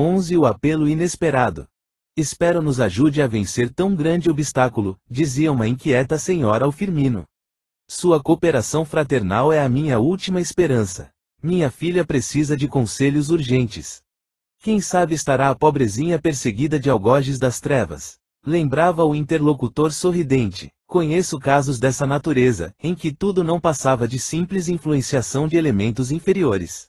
11 O apelo inesperado. Espero nos ajude a vencer tão grande obstáculo, dizia uma inquieta senhora ao Firmino. Sua cooperação fraternal é a minha última esperança. Minha filha precisa de conselhos urgentes. Quem sabe estará a pobrezinha perseguida de algozes das trevas. Lembrava o interlocutor sorridente. Conheço casos dessa natureza, em que tudo não passava de simples influenciação de elementos inferiores.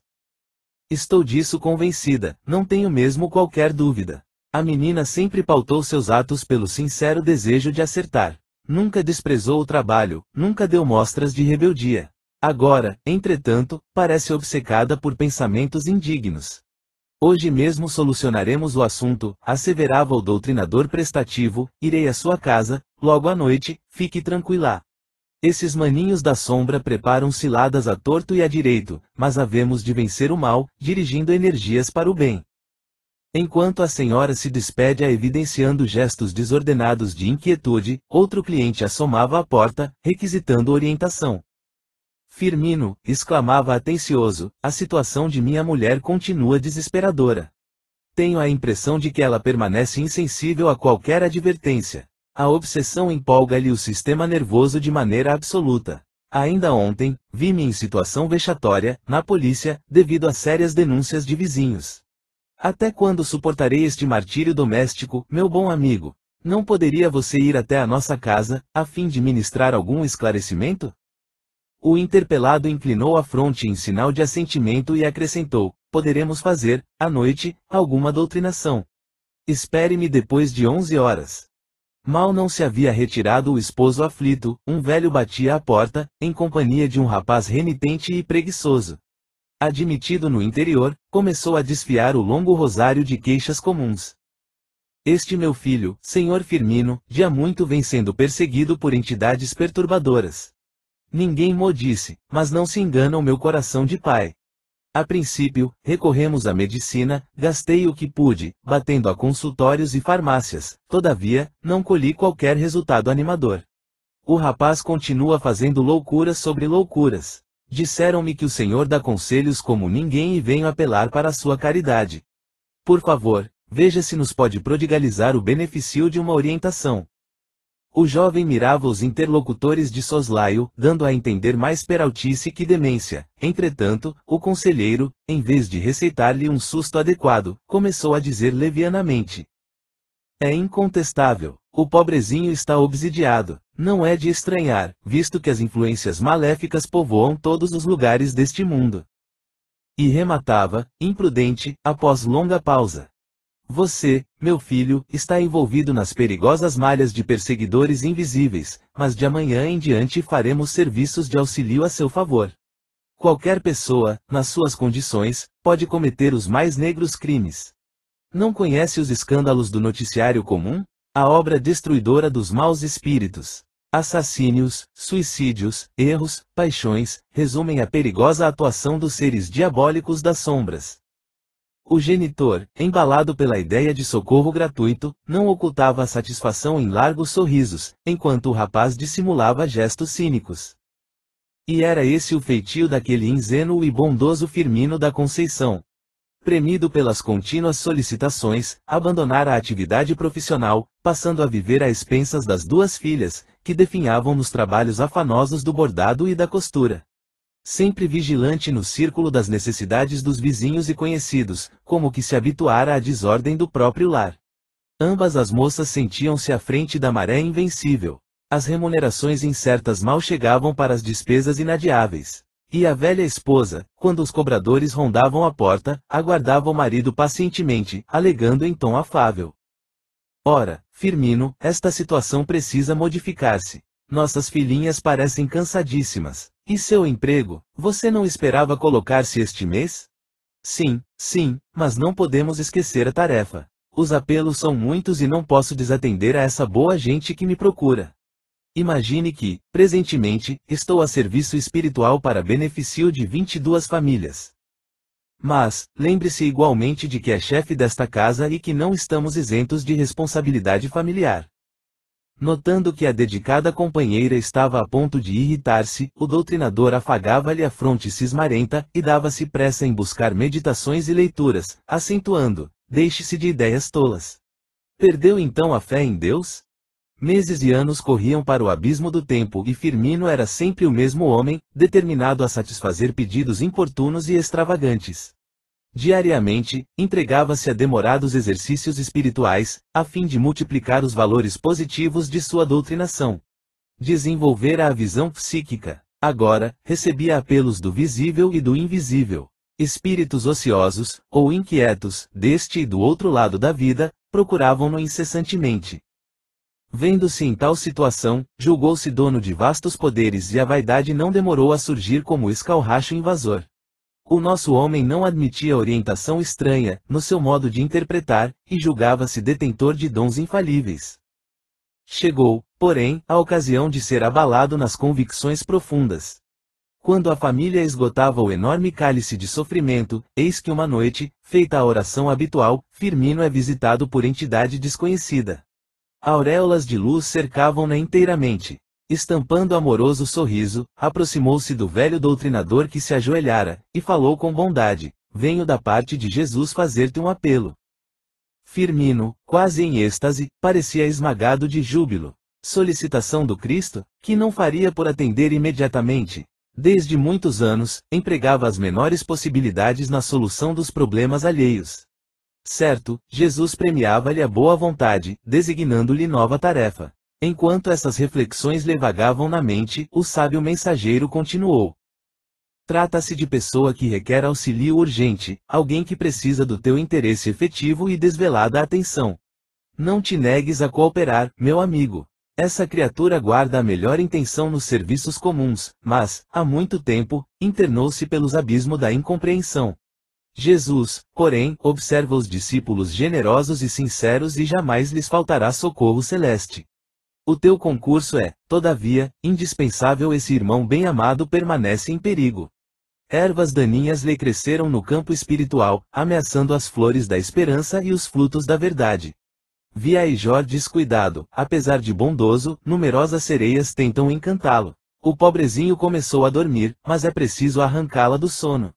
Estou disso convencida, não tenho mesmo qualquer dúvida. A menina sempre pautou seus atos pelo sincero desejo de acertar. Nunca desprezou o trabalho, nunca deu mostras de rebeldia. Agora, entretanto, parece obcecada por pensamentos indignos. Hoje mesmo solucionaremos o assunto, asseverava o doutrinador prestativo, irei à sua casa, logo à noite, fique tranquila. Esses maninhos da sombra preparam ciladas a torto e a direito, mas havemos de vencer o mal, dirigindo energias para o bem. Enquanto a senhora se despede evidenciando gestos desordenados de inquietude, outro cliente assomava à porta, requisitando orientação. Firmino, exclamava atencioso, a situação de minha mulher continua desesperadora. Tenho a impressão de que ela permanece insensível a qualquer advertência. A obsessão empolga-lhe o sistema nervoso de maneira absoluta. Ainda ontem, vi-me em situação vexatória, na polícia, devido a sérias denúncias de vizinhos. Até quando suportarei este martírio doméstico, meu bom amigo? Não poderia você ir até a nossa casa, a fim de ministrar algum esclarecimento? O interpelado inclinou a fronte em sinal de assentimento e acrescentou, poderemos fazer, à noite, alguma doutrinação. Espere-me depois de 11 horas. Mal não se havia retirado o esposo aflito, um velho batia à porta, em companhia de um rapaz renitente e preguiçoso. Admitido no interior, começou a desfiar o longo rosário de queixas comuns. Este meu filho, senhor Firmino, de há muito vem sendo perseguido por entidades perturbadoras. Ninguém mo disse, mas não se engana o meu coração de pai. A princípio, recorremos à medicina, gastei o que pude, batendo a consultórios e farmácias, todavia, não colhi qualquer resultado animador. O rapaz continua fazendo loucuras sobre loucuras. Disseram-me que o senhor dá conselhos como ninguém e venho apelar para a sua caridade. Por favor, veja se nos pode prodigalizar o benefício de uma orientação. O jovem mirava os interlocutores de soslaio, dando a entender mais peraltice que demência. Entretanto, o conselheiro, em vez de receitar-lhe um susto adequado, começou a dizer levianamente. É incontestável, o pobrezinho está obsidiado. Não é de estranhar, visto que as influências maléficas povoam todos os lugares deste mundo. E rematava, imprudente, após longa pausa. Você, meu filho, está envolvido nas perigosas malhas de perseguidores invisíveis, mas de amanhã em diante faremos serviços de auxílio a seu favor. Qualquer pessoa, nas suas condições, pode cometer os mais negros crimes. Não conhece os escândalos do noticiário comum? A obra destruidora dos maus espíritos. Assassínios, suicídios, erros, paixões, resumem a perigosa atuação dos seres diabólicos das sombras. O genitor, embalado pela ideia de socorro gratuito, não ocultava a satisfação em largos sorrisos, enquanto o rapaz dissimulava gestos cínicos. E era esse o feitio daquele ingênuo e bondoso Firmino da Conceição. Premido pelas contínuas solicitações, abandonara a atividade profissional, passando a viver a expensas das duas filhas, que definhavam nos trabalhos afanosos do bordado e da costura. Sempre vigilante no círculo das necessidades dos vizinhos e conhecidos, como que se habituara à desordem do próprio lar. Ambas as moças sentiam-se à frente da maré invencível. As remunerações incertas mal chegavam para as despesas inadiáveis. E a velha esposa, quando os cobradores rondavam a porta, aguardava o marido pacientemente, alegando em tom afável. Ora, Firmino, esta situação precisa modificar-se. Nossas filhinhas parecem cansadíssimas. E seu emprego, você não esperava colocar-se este mês? Sim, mas não podemos esquecer a tarefa. Os apelos são muitos e não posso desatender a essa boa gente que me procura. Imagine que, presentemente, estou a serviço espiritual para benefício de 22 famílias. Mas, lembre-se igualmente de que é chefe desta casa e que não estamos isentos de responsabilidade familiar. Notando que a dedicada companheira estava a ponto de irritar-se, o doutrinador afagava-lhe a fronte cismarenta, e dava-se pressa em buscar meditações e leituras, acentuando, deixe-se de ideias tolas. Perdeu então a fé em Deus? Meses e anos corriam para o abismo do tempo e Firmino era sempre o mesmo homem, determinado a satisfazer pedidos importunos e extravagantes. Diariamente, entregava-se a demorados exercícios espirituais, a fim de multiplicar os valores positivos de sua doutrinação. Desenvolvera a visão psíquica. Agora, recebia apelos do visível e do invisível. Espíritos ociosos, ou inquietos, deste e do outro lado da vida, procuravam-no incessantemente. Vendo-se em tal situação, julgou-se dono de vastos poderes e a vaidade não demorou a surgir como escarracho invasor. O nosso homem não admitia orientação estranha, no seu modo de interpretar, e julgava-se detentor de dons infalíveis. Chegou, porém, a ocasião de ser abalado nas convicções profundas. Quando a família esgotava o enorme cálice de sofrimento, eis que uma noite, feita a oração habitual, Firmino é visitado por entidade desconhecida. Auréolas de luz cercavam-na inteiramente. Estampando amoroso sorriso, aproximou-se do velho doutrinador que se ajoelhara, e falou com bondade: venho da parte de Jesus fazer-te um apelo. Firmino, quase em êxtase, parecia esmagado de júbilo. Solicitação do Cristo, que não faria por atender imediatamente. Desde muitos anos, empregava as menores possibilidades na solução dos problemas alheios. Certo, Jesus premiava-lhe a boa vontade, designando-lhe nova tarefa. Enquanto essas reflexões lhe vagavam na mente, o sábio mensageiro continuou. Trata-se de pessoa que requer auxílio urgente, alguém que precisa do teu interesse efetivo e desvelada atenção. Não te negues a cooperar, meu amigo. Essa criatura guarda a melhor intenção nos serviços comuns, mas, há muito tempo, internou-se pelos abismos da incompreensão. Jesus, porém, observa os discípulos generosos e sinceros e jamais lhes faltará socorro celeste. O teu concurso é, todavia, indispensável. Esse irmão bem-amado permanece em perigo. Ervas daninhas lhe cresceram no campo espiritual, ameaçando as flores da esperança e os frutos da verdade. Viajor descuidado, apesar de bondoso, numerosas sereias tentam encantá-lo. O pobrezinho começou a dormir, mas é preciso arrancá-la do sono.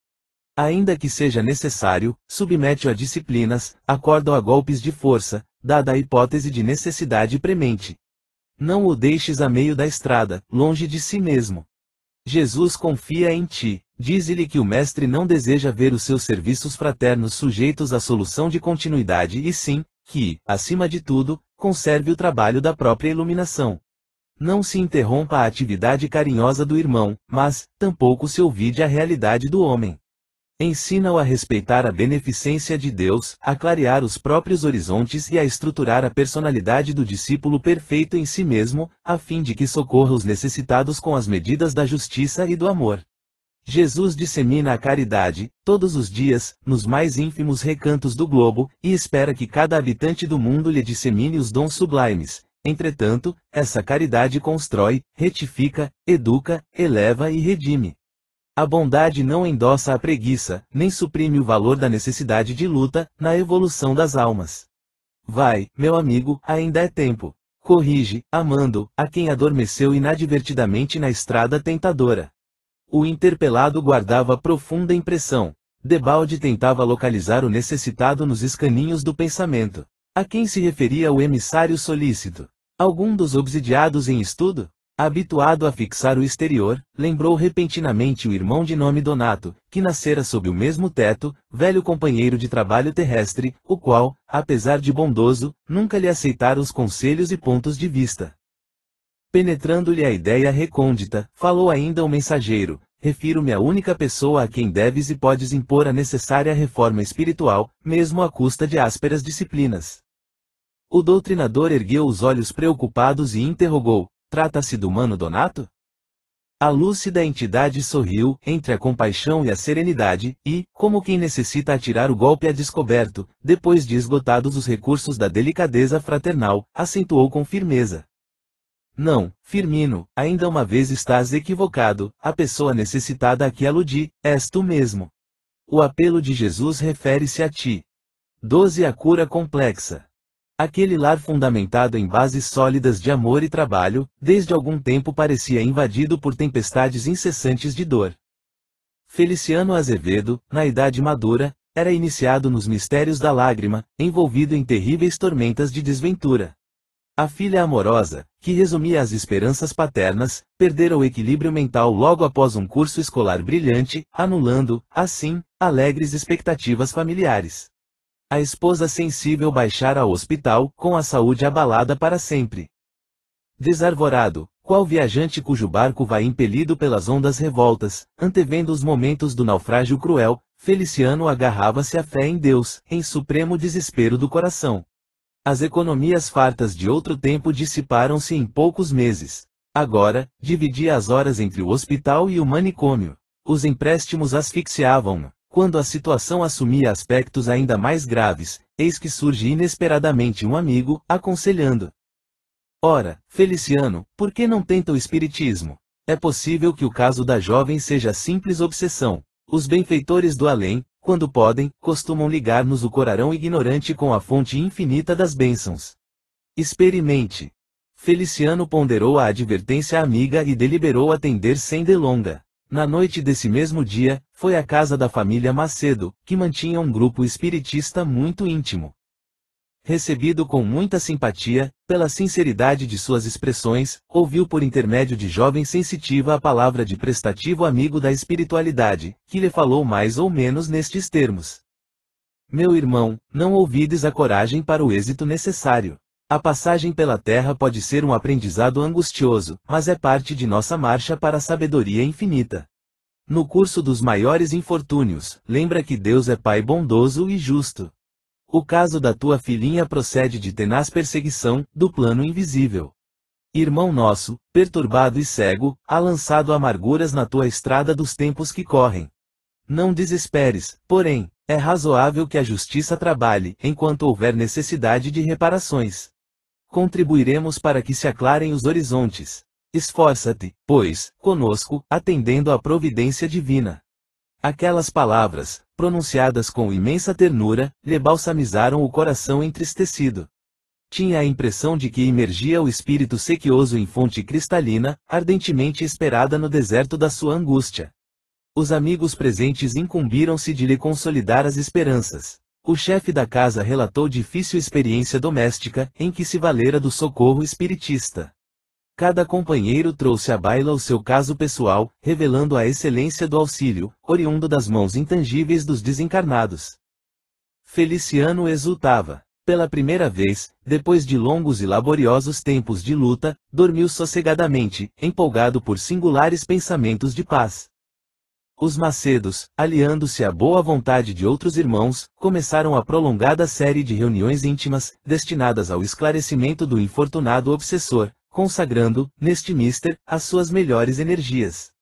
Ainda que seja necessário, submete-o a disciplinas, acorda-o a golpes de força, dada a hipótese de necessidade premente. Não o deixes a meio da estrada, longe de si mesmo. Jesus confia em ti, dize-lhe que o Mestre não deseja ver os seus serviços fraternos sujeitos à solução de continuidade e sim, que, acima de tudo, conserve o trabalho da própria iluminação. Não se interrompa a atividade carinhosa do irmão, mas, tampouco se olvide a realidade do homem. Ensina-o a respeitar a beneficência de Deus, a clarear os próprios horizontes e a estruturar a personalidade do discípulo perfeito em si mesmo, a fim de que socorra os necessitados com as medidas da justiça e do amor. Jesus dissemina a caridade, todos os dias, nos mais ínfimos recantos do globo, e espera que cada habitante do mundo lhe dissemine os dons sublimes. Entretanto, essa caridade constrói, retifica, educa, eleva e redime. A bondade não endossa a preguiça, nem suprime o valor da necessidade de luta, na evolução das almas. Vai, meu amigo, ainda é tempo. Corrige, amando, a quem adormeceu inadvertidamente na estrada tentadora. O interpelado guardava profunda impressão. Debalde tentava localizar o necessitado nos escaninhos do pensamento. A quem se referia o emissário solícito? Algum dos obsidiados em estudo? Habituado a fixar o exterior, lembrou repentinamente o irmão de nome Donato, que nascera sob o mesmo teto, velho companheiro de trabalho terrestre, o qual, apesar de bondoso, nunca lhe aceitara os conselhos e pontos de vista. Penetrando-lhe a ideia recôndita, falou ainda o mensageiro: refiro-me à única pessoa a quem deves e podes impor a necessária reforma espiritual, mesmo à custa de ásperas disciplinas. O doutrinador ergueu os olhos preocupados e interrogou: trata-se do mano Donato? A lúcida entidade sorriu, entre a compaixão e a serenidade, e, como quem necessita atirar o golpe a descoberto, depois de esgotados os recursos da delicadeza fraternal, acentuou com firmeza: não, Firmino, ainda uma vez estás equivocado, a pessoa necessitada a que aludi, és tu mesmo. O apelo de Jesus refere-se a ti. 12 A cura complexa. Aquele lar fundamentado em bases sólidas de amor e trabalho, desde algum tempo parecia invadido por tempestades incessantes de dor. Feliciano Azevedo, na idade madura, era iniciado nos mistérios da lágrima, envolvido em terríveis tormentas de desventura. A filha amorosa, que resumia as esperanças paternas, perdera o equilíbrio mental logo após um curso escolar brilhante, anulando, assim, alegres expectativas familiares. A esposa sensível baixara ao hospital, com a saúde abalada para sempre. Desarvorado, qual viajante cujo barco vai impelido pelas ondas revoltas, antevendo os momentos do naufrágio cruel, Feliciano agarrava-se à fé em Deus, em supremo desespero do coração. As economias fartas de outro tempo dissiparam-se em poucos meses. Agora, dividia as horas entre o hospital e o manicômio. Os empréstimos asfixiavam-no. Quando a situação assumia aspectos ainda mais graves, eis que surge inesperadamente um amigo, aconselhando. Ora, Feliciano, por que não tenta o espiritismo? É possível que o caso da jovem seja simples obsessão. Os benfeitores do além, quando podem, costumam ligar-nos o corarão ignorante com a fonte infinita das bênçãos. Experimente. Feliciano ponderou a advertência amiga e deliberou atender sem delonga. Na noite desse mesmo dia, foi à casa da família Macedo, que mantinha um grupo espiritista muito íntimo. Recebido com muita simpatia, pela sinceridade de suas expressões, ouviu por intermédio de jovem sensitiva a palavra de prestativo amigo da espiritualidade, que lhe falou mais ou menos nestes termos. Meu irmão, não ouvides a coragem para o êxito necessário. A passagem pela terra pode ser um aprendizado angustioso, mas é parte de nossa marcha para a sabedoria infinita. No curso dos maiores infortúnios, lembra que Deus é Pai bondoso e justo. O caso da tua filhinha procede de tenaz perseguição, do plano invisível. Irmão nosso, perturbado e cego, há lançado amarguras na tua estrada dos tempos que correm. Não desesperes, porém, é razoável que a justiça trabalhe, enquanto houver necessidade de reparações. Contribuiremos para que se aclarem os horizontes. Esforça-te, pois, conosco, atendendo à providência divina. Aquelas palavras, pronunciadas com imensa ternura, lhe balsamizaram o coração entristecido. Tinha a impressão de que imergia o espírito sequioso em fonte cristalina, ardentemente esperada no deserto da sua angústia. Os amigos presentes incumbiram-se de lhe consolidar as esperanças. O chefe da casa relatou difícil experiência doméstica, em que se valera do socorro espiritista. Cada companheiro trouxe à baila o seu caso pessoal, revelando a excelência do auxílio, oriundo das mãos intangíveis dos desencarnados. Feliciano exultava. Pela primeira vez, depois de longos e laboriosos tempos de luta, dormiu sossegadamente, empolgado por singulares pensamentos de paz. Os Macedos, aliando-se à boa vontade de outros irmãos, começaram a prolongada série de reuniões íntimas, destinadas ao esclarecimento do infortunado obsessor, consagrando, neste mister, as suas melhores energias.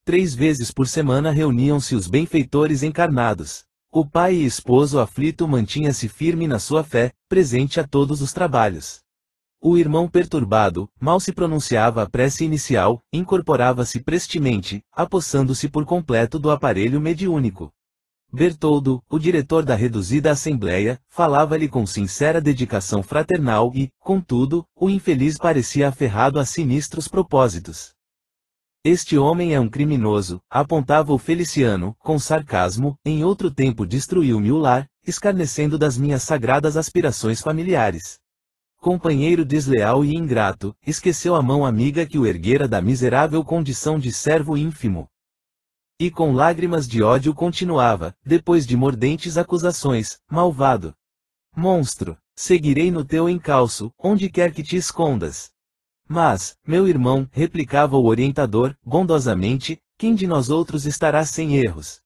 3 vezes por semana reuniam-se os benfeitores encarnados. O pai e esposo aflito mantinha-se firme na sua fé, presente a todos os trabalhos. O irmão perturbado, mal se pronunciava a prece inicial, incorporava-se prestemente, apossando-se por completo do aparelho mediúnico. Bertoldo, o diretor da reduzida assembleia, falava-lhe com sincera dedicação fraternal e, contudo, o infeliz parecia aferrado a sinistros propósitos. Este homem é um criminoso, apontava o Feliciano, com sarcasmo, em outro tempo destruiu-me o lar, escarnecendo das minhas sagradas aspirações familiares. Companheiro desleal e ingrato, esqueceu a mão amiga que o erguera da miserável condição de servo ínfimo. E com lágrimas de ódio continuava, depois de mordentes acusações, malvado. Monstro, seguirei no teu encalço, onde quer que te escondas. Mas, meu irmão, replicava o orientador, bondosamente, quem de nós outros estará sem erros?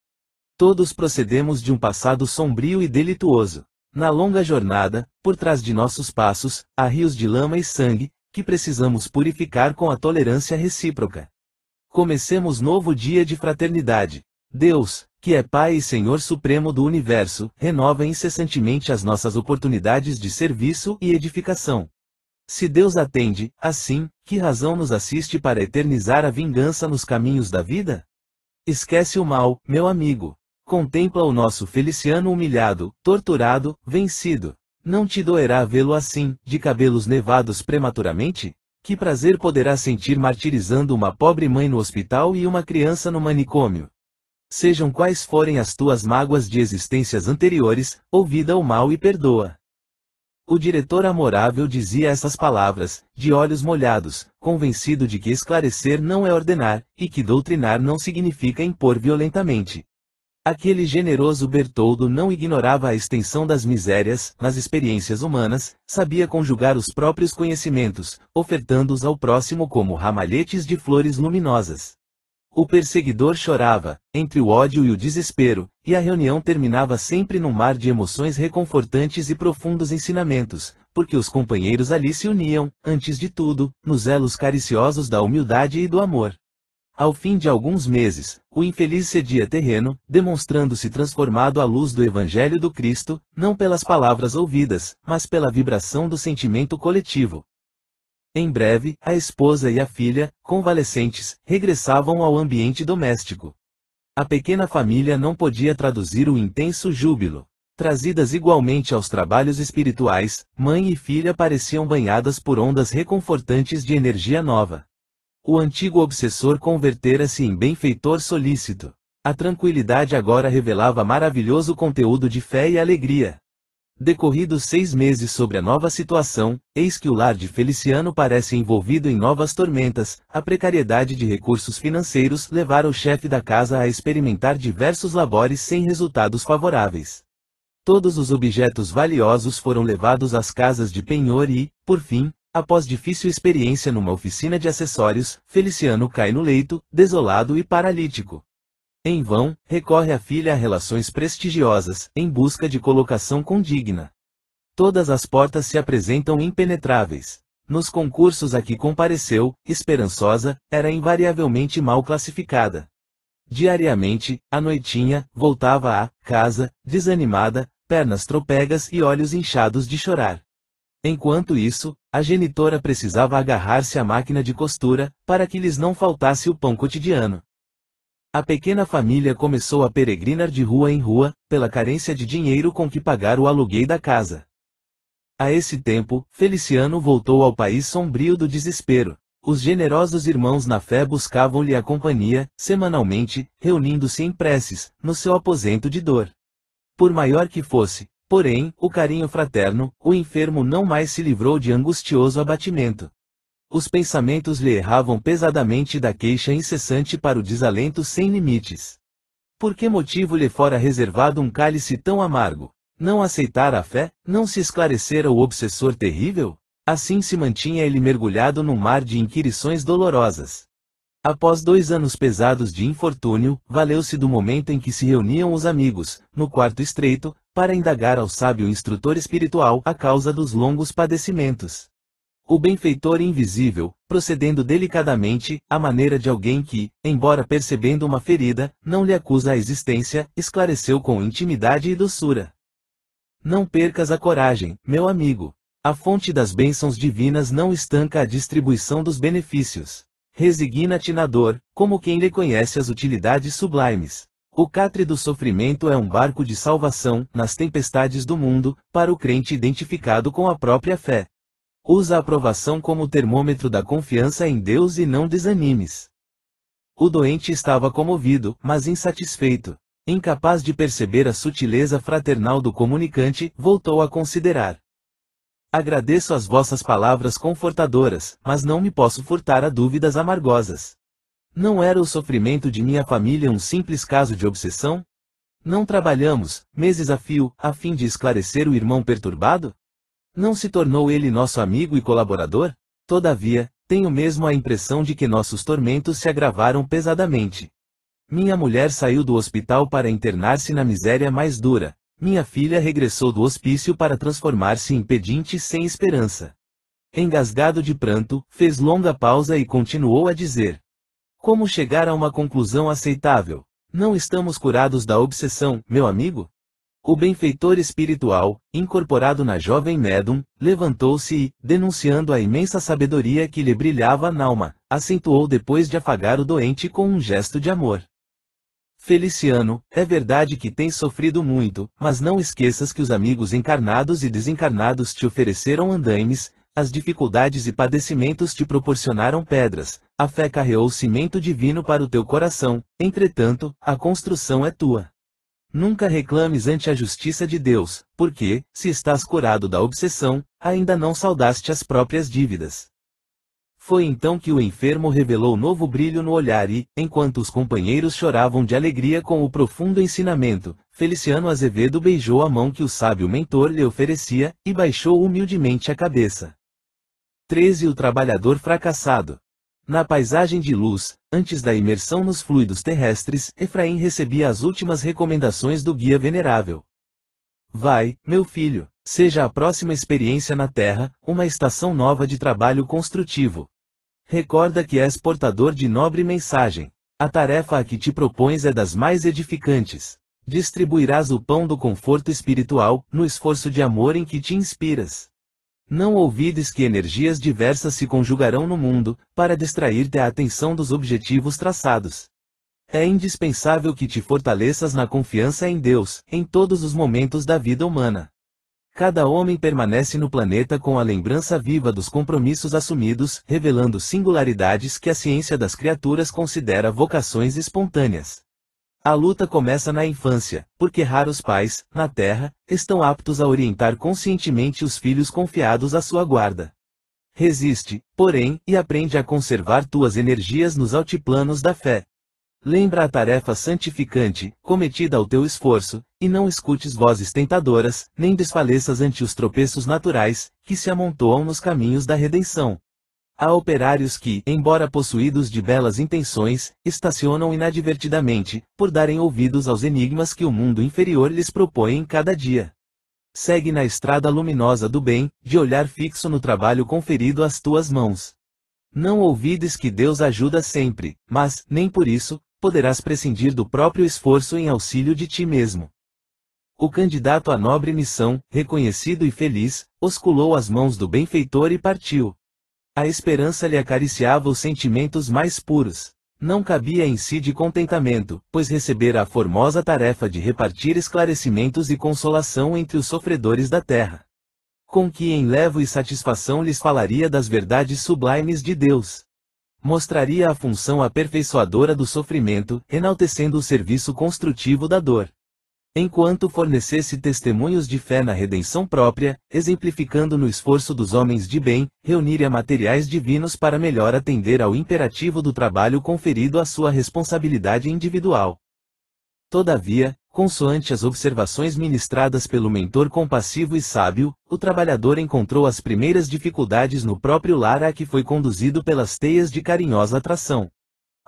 Todos procedemos de um passado sombrio e delituoso. Na longa jornada, por trás de nossos passos, há rios de lama e sangue, que precisamos purificar com a tolerância recíproca. Comecemos novo dia de fraternidade. Deus, que é Pai e Senhor Supremo do Universo, renova incessantemente as nossas oportunidades de serviço e edificação. Se Deus atende, assim, que razão nos assiste para eternizar a vingança nos caminhos da vida? Esquece o mal, meu amigo. Contempla o nosso Feliciano humilhado, torturado, vencido. Não te doerá vê-lo assim, de cabelos nevados prematuramente? Que prazer poderá sentir martirizando uma pobre mãe no hospital e uma criança no manicômio? Sejam quais forem as tuas mágoas de existências anteriores, ouvida o mal e perdoa. O diretor amorável dizia essas palavras, de olhos molhados, convencido de que esclarecer não é ordenar, e que doutrinar não significa impor violentamente. Aquele generoso Bertoldo não ignorava a extensão das misérias, nas experiências humanas, sabia conjugar os próprios conhecimentos, ofertando-os ao próximo como ramalhetes de flores luminosas. O perseguidor chorava, entre o ódio e o desespero, e a reunião terminava sempre num mar de emoções reconfortantes e profundos ensinamentos, porque os companheiros ali se uniam, antes de tudo, nos elos cariciosos da humildade e do amor. Ao fim de alguns meses, o infeliz cedia terreno, demonstrando-se transformado à luz do Evangelho do Cristo, não pelas palavras ouvidas, mas pela vibração do sentimento coletivo. Em breve, a esposa e a filha, convalescentes, regressavam ao ambiente doméstico. A pequena família não podia traduzir o intenso júbilo. Trazidas igualmente aos trabalhos espirituais, mãe e filha pareciam banhadas por ondas reconfortantes de energia nova. O antigo obsessor convertera-se em benfeitor solícito. A tranquilidade agora revelava maravilhoso conteúdo de fé e alegria. Decorridos 6 meses sobre a nova situação, eis que o lar de Feliciano parece envolvido em novas tormentas. A precariedade de recursos financeiros levara o chefe da casa a experimentar diversos labores sem resultados favoráveis. Todos os objetos valiosos foram levados às casas de penhor e, por fim, após difícil experiência numa oficina de acessórios, Feliciano cai no leito, desolado e paralítico. Em vão, recorre a filha a relações prestigiosas, em busca de colocação condigna. Todas as portas se apresentam impenetráveis. Nos concursos a que compareceu, esperançosa, era invariavelmente mal classificada. Diariamente, à noitinha, voltava à casa, desanimada, pernas tropegas e olhos inchados de chorar. Enquanto isso, a genitora precisava agarrar-se à máquina de costura, para que lhes não faltasse o pão cotidiano. A pequena família começou a peregrinar de rua em rua, pela carência de dinheiro com que pagar o aluguei da casa. A esse tempo, Feliciano voltou ao país sombrio do desespero. Os generosos irmãos na fé buscavam-lhe a companhia, semanalmente, reunindo-se em preces, no seu aposento de dor. Por maior que fosse, porém, o carinho fraterno, o enfermo não mais se livrou de angustioso abatimento. Os pensamentos lhe erravam pesadamente da queixa incessante para o desalento sem limites. Por que motivo lhe fora reservado um cálice tão amargo? Não aceitara a fé? Não se esclarecera o obsessor terrível? Assim se mantinha ele mergulhado num mar de inquirições dolorosas. Após 2 anos pesados de infortúnio, valeu-se do momento em que se reuniam os amigos, no quarto estreito, para indagar ao sábio instrutor espiritual a causa dos longos padecimentos. O benfeitor invisível, procedendo delicadamente, à maneira de alguém que, embora percebendo uma ferida, não lhe acusa a existência, esclareceu com intimidade e doçura. Não percas a coragem, meu amigo. A fonte das bênçãos divinas não estanca a distribuição dos benefícios. Resigna-te na dor, como quem lhe conhece as utilidades sublimes. O catre do sofrimento é um barco de salvação, nas tempestades do mundo, para o crente identificado com a própria fé. Usa a provação como termômetro da confiança em Deus e não desanimes. O doente estava comovido, mas insatisfeito. Incapaz de perceber a sutileza fraternal do comunicante, voltou a considerar. Agradeço as vossas palavras confortadoras, mas não me posso furtar a dúvidas amargosas. Não era o sofrimento de minha família um simples caso de obsessão? Não trabalhamos, meses a fio, a fim de esclarecer o irmão perturbado? Não se tornou ele nosso amigo e colaborador? Todavia, tenho mesmo a impressão de que nossos tormentos se agravaram pesadamente. Minha mulher saiu do hospital para internar-se na miséria mais dura. Minha filha regressou do hospício para transformar-se em pedinte sem esperança. Engasgado de pranto, fez longa pausa e continuou a dizer: como chegar a uma conclusão aceitável? Não estamos curados da obsessão, meu amigo? O benfeitor espiritual, incorporado na jovem médum, levantou-se e, denunciando a imensa sabedoria que lhe brilhava nalma, acentuou depois de afagar o doente com um gesto de amor. Feliciano, é verdade que tens sofrido muito, mas não esqueças que os amigos encarnados e desencarnados te ofereceram andaimes, as dificuldades e padecimentos te proporcionaram pedras, A fé carreou cimento divino para o teu coração, entretanto, a construção é tua. Nunca reclames ante a justiça de Deus, porque, se estás curado da obsessão, ainda não saldaste as próprias dívidas. Foi então que o enfermo revelou novo brilho no olhar e, enquanto os companheiros choravam de alegria com o profundo ensinamento, Feliciano Azevedo beijou a mão que o sábio mentor lhe oferecia, e baixou humildemente a cabeça. 13. O trabalhador fracassado. Na paisagem de luz, antes da imersão nos fluidos terrestres, Efraim recebia as últimas recomendações do guia venerável. Vai, meu filho, seja a próxima experiência na Terra, uma estação nova de trabalho construtivo. Recorda que és portador de nobre mensagem. A tarefa a que te propões é das mais edificantes. Distribuirás o pão do conforto espiritual, no esforço de amor em que te inspiras. Não ouvides que energias diversas se conjugarão no mundo, para distrair-te a atenção dos objetivos traçados. É indispensável que te fortaleças na confiança em Deus, em todos os momentos da vida humana. Cada homem permanece no planeta com a lembrança viva dos compromissos assumidos, revelando singularidades que a ciência das criaturas considera vocações espontâneas. A luta começa na infância, porque raros pais, na Terra, estão aptos a orientar conscientemente os filhos confiados à sua guarda. Resiste, porém, e aprende a conservar tuas energias nos altiplanos da fé. Lembra a tarefa santificante, cometida ao teu esforço, e não escutes vozes tentadoras, nem desfaleças ante os tropeços naturais, que se amontoam nos caminhos da redenção. Há operários que, embora possuídos de belas intenções, estacionam inadvertidamente, por darem ouvidos aos enigmas que o mundo inferior lhes propõe em cada dia. Segue na estrada luminosa do bem, de olhar fixo no trabalho conferido às tuas mãos. Não ouvides que Deus ajuda sempre, mas, nem por isso, poderás prescindir do próprio esforço em auxílio de ti mesmo. O candidato à nobre missão, reconhecido e feliz, osculou as mãos do benfeitor e partiu. A esperança lhe acariciava os sentimentos mais puros. Não cabia em si de contentamento, pois recebera a formosa tarefa de repartir esclarecimentos e consolação entre os sofredores da terra. Com que enlevo e satisfação lhes falaria das verdades sublimes de Deus. Mostraria a função aperfeiçoadora do sofrimento, enaltecendo o serviço construtivo da dor. Enquanto fornecesse testemunhos de fé na redenção própria, exemplificando no esforço dos homens de bem, reuniria materiais divinos para melhor atender ao imperativo do trabalho conferido à sua responsabilidade individual. Todavia, consoante as observações ministradas pelo mentor compassivo e sábio, o trabalhador encontrou as primeiras dificuldades no próprio lar a que foi conduzido pelas teias de carinhosa atração.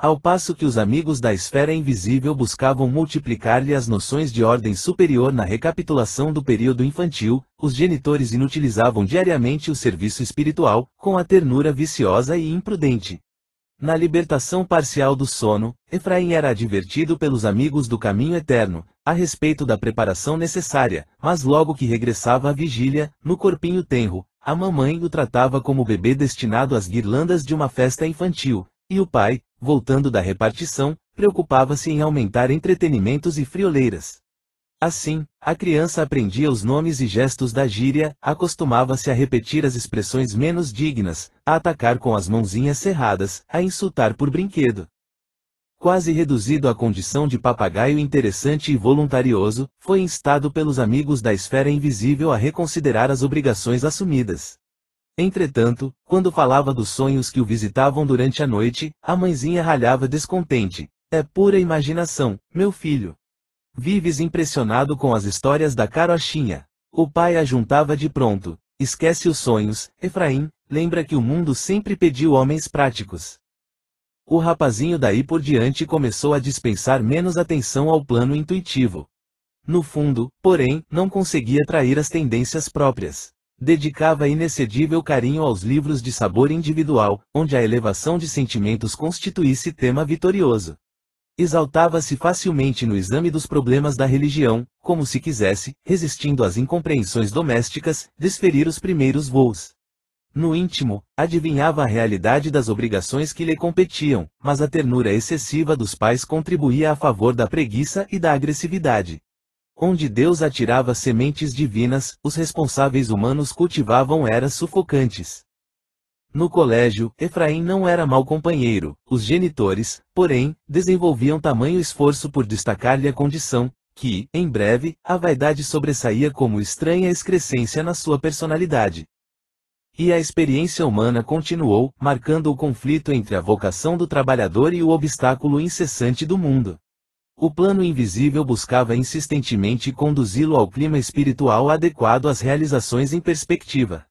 Ao passo que os amigos da esfera invisível buscavam multiplicar-lhe as noções de ordem superior na recapitulação do período infantil, os genitores inutilizavam diariamente o serviço espiritual, com a ternura viciosa e imprudente. Na libertação parcial do sono, Efraim era advertido pelos amigos do caminho eterno, a respeito da preparação necessária, mas logo que regressava à vigília, no corpinho tenro, a mamãe o tratava como bebê destinado às guirlandas de uma festa infantil, e o pai, voltando da repartição, preocupava-se em aumentar entretenimentos e frioleiras. Assim, a criança aprendia os nomes e gestos da gíria, acostumava-se a repetir as expressões menos dignas, a atacar com as mãozinhas cerradas, a insultar por brinquedo. Quase reduzido à condição de papagaio interessante e voluntarioso, foi instado pelos amigos da esfera invisível a reconsiderar as obrigações assumidas. Entretanto, quando falava dos sonhos que o visitavam durante a noite, a mãezinha ralhava descontente. É pura imaginação, meu filho. Vives impressionado com as histórias da carochinha. O pai ajuntava de pronto. Esquece os sonhos, Efraim, lembra que o mundo sempre pediu homens práticos. O rapazinho daí por diante começou a dispensar menos atenção ao plano intuitivo. No fundo, porém, não conseguia trair as tendências próprias. Dedicava inexcedível carinho aos livros de sabor individual, onde a elevação de sentimentos constituísse tema vitorioso. Exaltava-se facilmente no exame dos problemas da religião, como se quisesse, resistindo às incompreensões domésticas, desferir os primeiros voos. No íntimo, adivinhava a realidade das obrigações que lhe competiam, mas a ternura excessiva dos pais contribuía a favor da preguiça e da agressividade. Onde Deus atirava sementes divinas, os responsáveis humanos cultivavam eras sufocantes. No colégio, Efraim não era mau companheiro. Os genitores, porém, desenvolviam tamanho esforço por destacar-lhe a condição, que, em breve, a vaidade sobressaía como estranha excrescência na sua personalidade. E a experiência humana continuou, marcando o conflito entre a vocação do trabalhador e o obstáculo incessante do mundo. O plano invisível buscava insistentemente conduzi-lo ao clima espiritual adequado às realizações em perspectiva.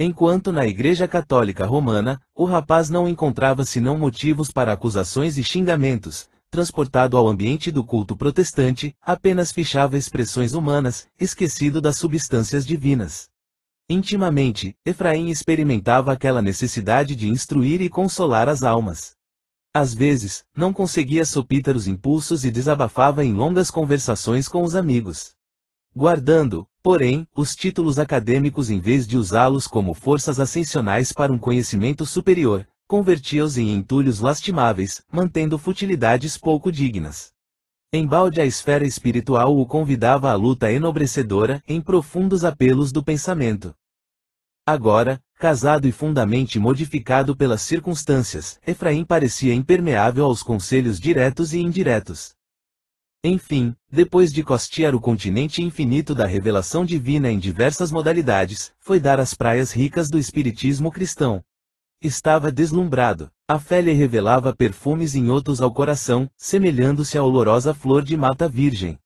Enquanto na Igreja Católica Romana, o rapaz não encontrava senão motivos para acusações e xingamentos, transportado ao ambiente do culto protestante, apenas fichava expressões humanas, esquecido das substâncias divinas. Intimamente, Efraim experimentava aquela necessidade de instruir e consolar as almas. Às vezes, não conseguia sopitar os impulsos e desabafava em longas conversações com os amigos. Guardando, porém, os títulos acadêmicos em vez de usá-los como forças ascensionais para um conhecimento superior, convertia-os em entulhos lastimáveis, mantendo futilidades pouco dignas. Embalde a esfera espiritual o convidava à luta enobrecedora em profundos apelos do pensamento. Agora, casado e fundamente modificado pelas circunstâncias, Efraim parecia impermeável aos conselhos diretos e indiretos. Enfim, depois de costear o continente infinito da revelação divina em diversas modalidades, foi dar as praias ricas do espiritismo cristão. Estava deslumbrado. A fé lhe revelava perfumes inhotos ao coração, semelhando-se à olorosa flor de mata virgem.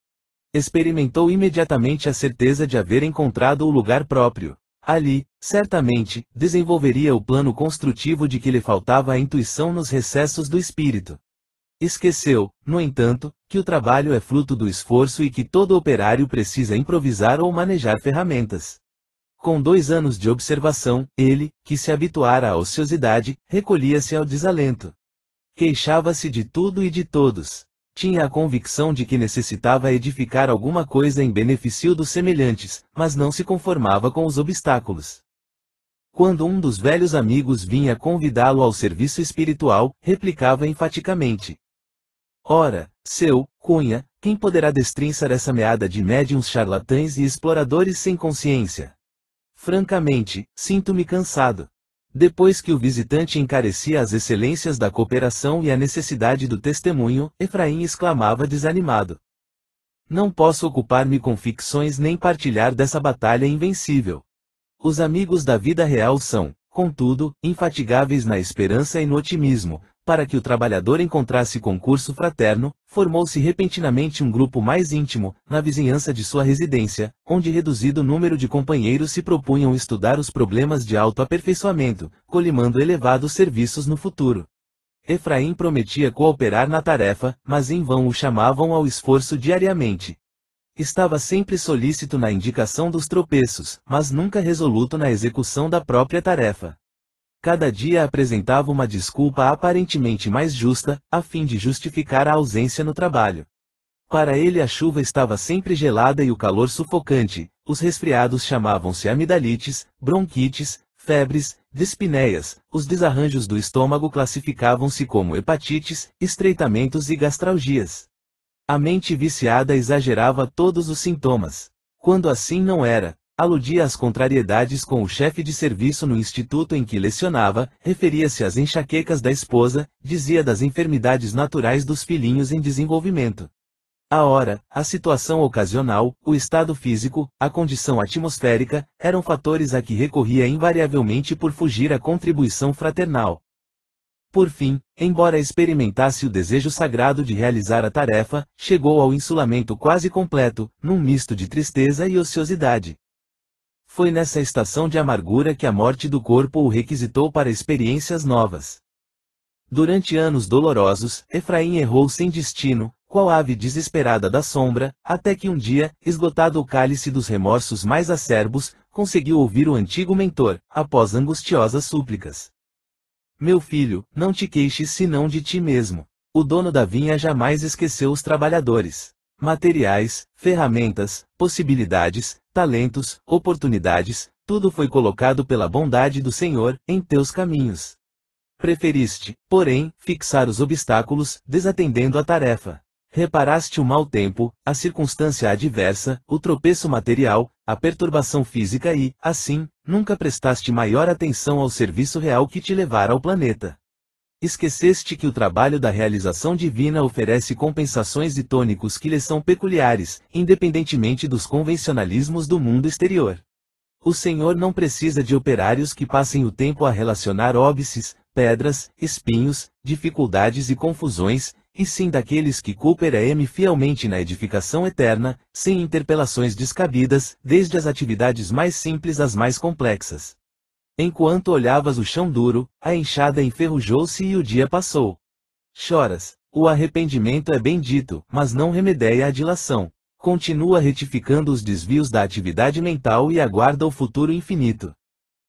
Experimentou imediatamente a certeza de haver encontrado o lugar próprio. Ali, certamente, desenvolveria o plano construtivo de que lhe faltava a intuição nos recessos do espírito. Esqueceu, no entanto, que o trabalho é fruto do esforço e que todo operário precisa improvisar ou manejar ferramentas. Com 2 anos de observação, ele, que se habituara à ociosidade, recolhia-se ao desalento. Queixava-se de tudo e de todos. Tinha a convicção de que necessitava edificar alguma coisa em benefício dos semelhantes, mas não se conformava com os obstáculos. Quando um dos velhos amigos vinha convidá-lo ao serviço espiritual, replicava enfaticamente: ora, seu Cunha, quem poderá destrinçar essa meada de médiuns charlatães e exploradores sem consciência? Francamente, sinto-me cansado. Depois que o visitante encarecia as excelências da cooperação e a necessidade do testemunho, Efraim exclamava desanimado: não posso ocupar-me com ficções nem partilhar dessa batalha invencível. Os amigos da vida real são, contudo, infatigáveis na esperança e no otimismo. Para que o trabalhador encontrasse concurso fraterno, formou-se repentinamente um grupo mais íntimo, na vizinhança de sua residência, onde reduzido número de companheiros se propunham estudar os problemas de autoaperfeiçoamento, colimando elevados serviços no futuro. Efraim prometia cooperar na tarefa, mas em vão o chamavam ao esforço diariamente. Estava sempre solícito na indicação dos tropeços, mas nunca resoluto na execução da própria tarefa. Cada dia apresentava uma desculpa aparentemente mais justa, a fim de justificar a ausência no trabalho. Para ele a chuva estava sempre gelada e o calor sufocante, os resfriados chamavam-se amidalites, bronquites, febres, dispneias, os desarranjos do estômago classificavam-se como hepatites, estreitamentos e gastralgias. A mente viciada exagerava todos os sintomas. Quando assim não era, aludia às contrariedades com o chefe de serviço no instituto em que lecionava, referia-se às enxaquecas da esposa, dizia das enfermidades naturais dos filhinhos em desenvolvimento. A hora, a situação ocasional, o estado físico, a condição atmosférica, eram fatores a que recorria invariavelmente por fugir à contribuição fraternal. Por fim, embora experimentasse o desejo sagrado de realizar a tarefa, chegou ao insulamento quase completo, num misto de tristeza e ociosidade. Foi nessa estação de amargura que a morte do corpo o requisitou para experiências novas. Durante anos dolorosos, Efraim errou sem destino, qual ave desesperada da sombra, até que um dia, esgotado o cálice dos remorsos mais acerbos, conseguiu ouvir o antigo mentor, após angustiosas súplicas. Meu filho, não te queixes senão de ti mesmo. O dono da vinha jamais esqueceu os trabalhadores. Materiais, ferramentas, possibilidades, talentos, oportunidades, tudo foi colocado pela bondade do Senhor, em teus caminhos. Preferiste, porém, fixar os obstáculos, desatendendo a tarefa. Reparaste o mau tempo, a circunstância adversa, o tropeço material, a perturbação física e, assim, nunca prestaste maior atenção ao serviço real que te levara ao planeta. Esqueceste que o trabalho da realização divina oferece compensações e tônicos que lhe são peculiares, independentemente dos convencionalismos do mundo exterior. O Senhor não precisa de operários que passem o tempo a relacionar óbices, pedras, espinhos, dificuldades e confusões, e sim daqueles que cooperem fielmente na edificação eterna, sem interpelações descabidas, desde as atividades mais simples às mais complexas. Enquanto olhavas o chão duro, a enxada enferrujou-se e o dia passou. Choras. O arrependimento é bendito, mas não remedia a dilação. Continua retificando os desvios da atividade mental e aguarda o futuro infinito.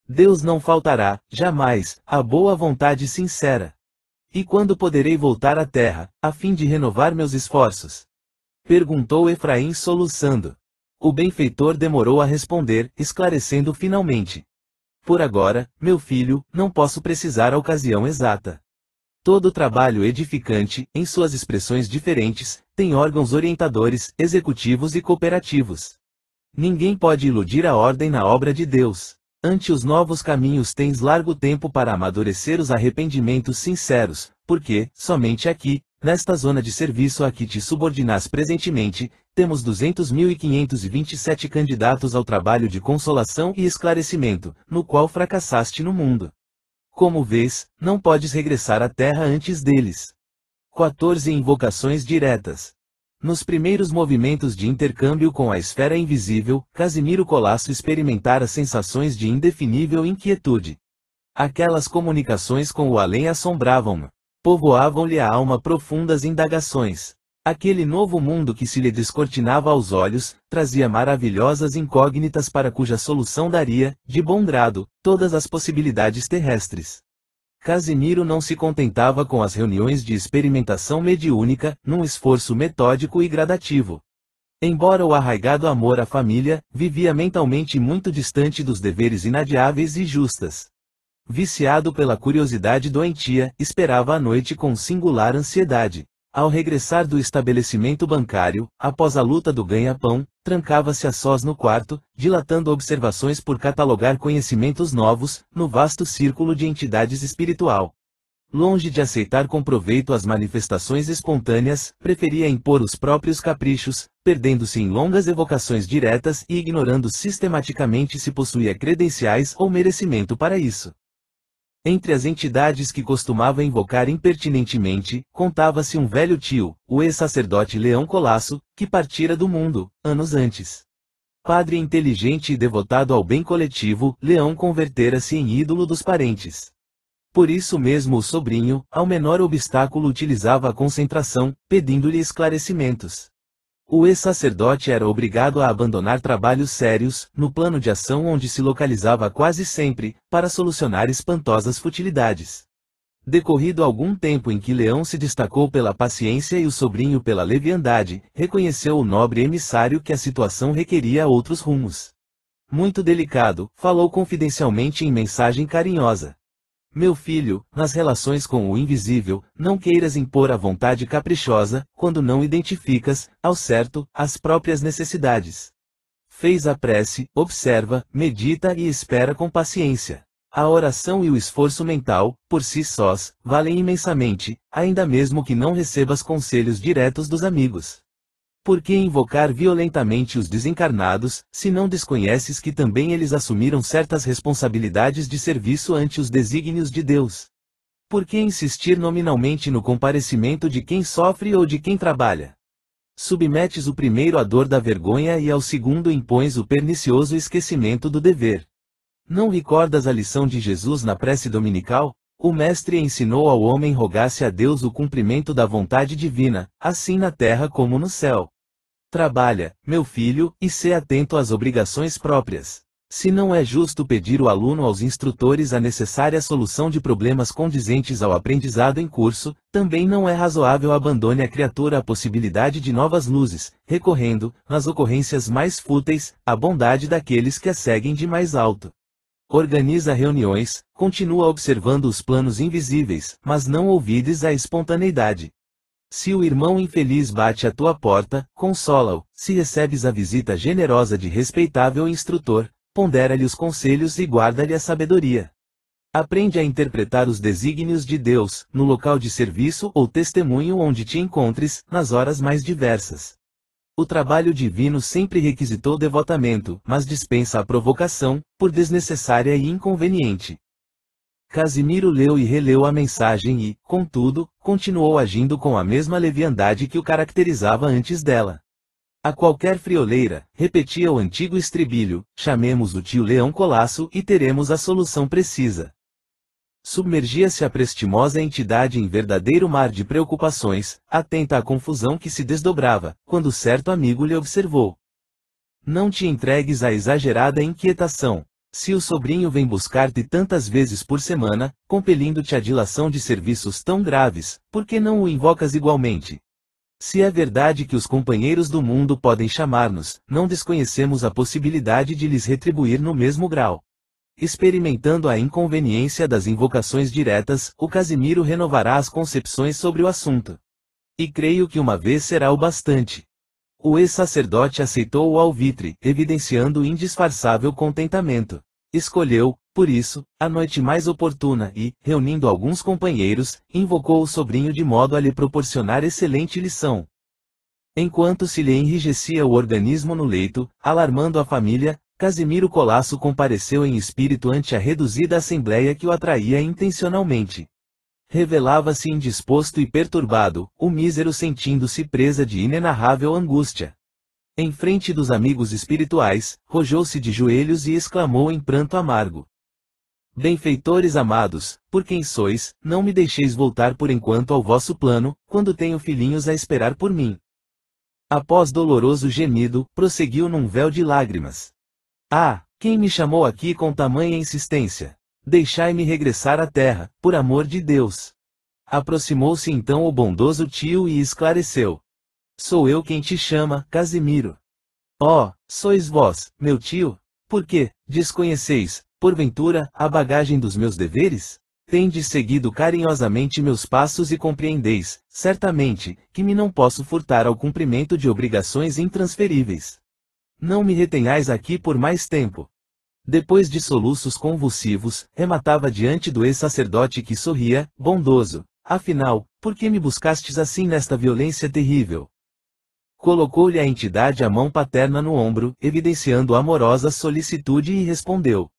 Deus não faltará, jamais, à boa vontade sincera. E quando poderei voltar à terra, a fim de renovar meus esforços? Perguntou Efraim soluçando. O benfeitor demorou a responder, esclarecendo finalmente. Por agora, meu filho, não posso precisar a ocasião exata. Todo trabalho edificante, em suas expressões diferentes, tem órgãos orientadores, executivos e cooperativos. Ninguém pode iludir a ordem na obra de Deus. Ante os novos caminhos tens largo tempo para amadurecer os arrependimentos sinceros, porque, somente aqui, nesta zona de serviço a que te subordinas presentemente, temos 200.527 candidatos ao trabalho de consolação e esclarecimento, no qual fracassaste no mundo. Como vês, não podes regressar à terra antes deles. 14 invocações diretas. Nos primeiros movimentos de intercâmbio com a esfera invisível, Casimiro Colasso experimentara sensações de indefinível inquietude. Aquelas comunicações com o além assombravam-no. Povoavam-lhe a alma profundas indagações. Aquele novo mundo que se lhe descortinava aos olhos, trazia maravilhosas incógnitas para cuja solução daria, de bom grado, todas as possibilidades terrestres. Casimiro não se contentava com as reuniões de experimentação mediúnica, num esforço metódico e gradativo. Embora o arraigado amor à família, vivia mentalmente muito distante dos deveres inadiáveis e justas. Viciado pela curiosidade doentia, esperava a noite com singular ansiedade. Ao regressar do estabelecimento bancário, após a luta do ganha-pão, trancava-se a sós no quarto, dilatando observações por catalogar conhecimentos novos, no vasto círculo de entidades espiritual. Longe de aceitar com proveito as manifestações espontâneas, preferia impor os próprios caprichos, perdendo-se em longas evocações diretas e ignorando sistematicamente se possuía credenciais ou merecimento para isso. Entre as entidades que costumava invocar impertinentemente, contava-se um velho tio, o ex-sacerdote Leão Colasso, que partira do mundo, anos antes. Padre inteligente e devotado ao bem coletivo, Leão convertera-se em ídolo dos parentes. Por isso mesmo o sobrinho, ao menor obstáculo utilizava a concentração, pedindo-lhe esclarecimentos. O ex-sacerdote era obrigado a abandonar trabalhos sérios, no plano de ação onde se localizava quase sempre, para solucionar espantosas futilidades. Decorrido algum tempo em que Leão se destacou pela paciência e o sobrinho pela leviandade, reconheceu o nobre emissário que a situação requeria outros rumos. Muito delicado, falou confidencialmente em mensagem carinhosa. Meu filho, nas relações com o invisível, não queiras impor a vontade caprichosa, quando não identificas, ao certo, as próprias necessidades. Fez a prece, observa, medita e espera com paciência. A oração e o esforço mental, por si sós, valem imensamente, ainda mesmo que não recebas conselhos diretos dos amigos. Por que invocar violentamente os desencarnados, se não desconheces que também eles assumiram certas responsabilidades de serviço ante os desígnios de Deus? Por que insistir nominalmente no comparecimento de quem sofre ou de quem trabalha? Submetes o primeiro à dor da vergonha e ao segundo impões o pernicioso esquecimento do dever. Não recordas a lição de Jesus na prece dominical? O Mestre ensinou ao homem rogasse a Deus o cumprimento da vontade divina, assim na terra como no céu. Trabalha, meu filho, e sê atento às obrigações próprias. Se não é justo pedir ao aluno aos instrutores a necessária solução de problemas condizentes ao aprendizado em curso, também não é razoável abandone à criatura a possibilidade de novas luzes, recorrendo, nas ocorrências mais fúteis, à bondade daqueles que a seguem de mais alto. Organiza reuniões, continua observando os planos invisíveis, mas não ouvides a espontaneidade. Se o irmão infeliz bate à tua porta, consola-o. Se recebes a visita generosa de respeitável instrutor, pondera-lhe os conselhos e guarda-lhe a sabedoria. Aprende a interpretar os desígnios de Deus, no local de serviço ou testemunho onde te encontres, nas horas mais diversas. O trabalho divino sempre requisitou devotamento, mas dispensa a provocação, por desnecessária e inconveniente. Casimiro leu e releu a mensagem e, contudo, continuou agindo com a mesma leviandade que o caracterizava antes dela. A qualquer frioleira, repetia o antigo estribilho, chamemos o tio Leão Colasso e teremos a solução precisa. Submergia-se a prestimosa entidade em verdadeiro mar de preocupações, atenta à confusão que se desdobrava, quando certo amigo lhe observou. Não te entregues à exagerada inquietação. Se o sobrinho vem buscar-te tantas vezes por semana, compelindo-te à dilação de serviços tão graves, por que não o invocas igualmente? Se é verdade que os companheiros do mundo podem chamar-nos, não desconhecemos a possibilidade de lhes retribuir no mesmo grau. Experimentando a inconveniência das invocações diretas, o Casimiro renovará as concepções sobre o assunto. E creio que uma vez será o bastante. O ex-sacerdote aceitou o alvitre, evidenciando indisfarçável contentamento. Escolheu, por isso, a noite mais oportuna e, reunindo alguns companheiros, invocou o sobrinho de modo a lhe proporcionar excelente lição. Enquanto se lhe enrijecia o organismo no leito, alarmando a família, Casimiro Colasso compareceu em espírito ante a reduzida assembleia que o atraía intencionalmente. Revelava-se indisposto e perturbado, o mísero sentindo-se presa de inenarrável angústia. Em frente dos amigos espirituais, rojou-se de joelhos e exclamou em pranto amargo: Benfeitores amados, por quem sois, não me deixeis voltar por enquanto ao vosso plano, quando tenho filhinhos a esperar por mim. Após doloroso gemido, prosseguiu num véu de lágrimas: Ah, quem me chamou aqui com tamanha insistência? Deixai-me regressar à terra, por amor de Deus. Aproximou-se então o bondoso tio e esclareceu: Sou eu quem te chama, Casimiro. Oh, sois vós, meu tio? Por que, desconheceis, porventura, a bagagem dos meus deveres? Tendes seguido carinhosamente meus passos e compreendeis, certamente, que me não posso furtar ao cumprimento de obrigações intransferíveis. Não me retenhais aqui por mais tempo. Depois de soluços convulsivos, rematava diante do ex-sacerdote que sorria, bondoso: Afinal, por que me buscastes assim nesta violência terrível? Colocou-lhe a entidade a mão paterna no ombro, evidenciando amorosa solicitude e respondeu: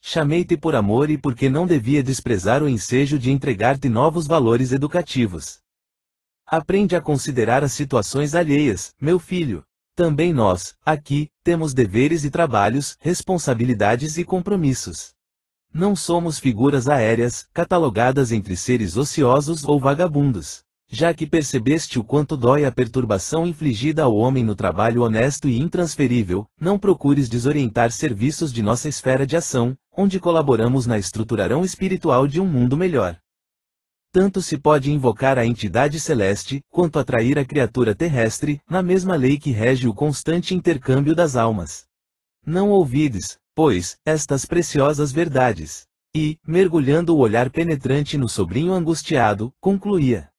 Chamei-te por amor e porque não devia desprezar o ensejo de entregar-te novos valores educativos. Aprende a considerar as situações alheias, meu filho. Também nós, aqui, temos deveres e trabalhos, responsabilidades e compromissos. Não somos figuras aéreas, catalogadas entre seres ociosos ou vagabundos. Já que percebeste o quanto dói a perturbação infligida ao homem no trabalho honesto e intransferível, não procures desorientar serviços de nossa esfera de ação, onde colaboramos na estruturação espiritual de um mundo melhor. Tanto se pode invocar a entidade celeste, quanto atrair a criatura terrestre, na mesma lei que rege o constante intercâmbio das almas. Não ouvides, pois, estas preciosas verdades. E, mergulhando o olhar penetrante no sobrinho angustiado, concluía: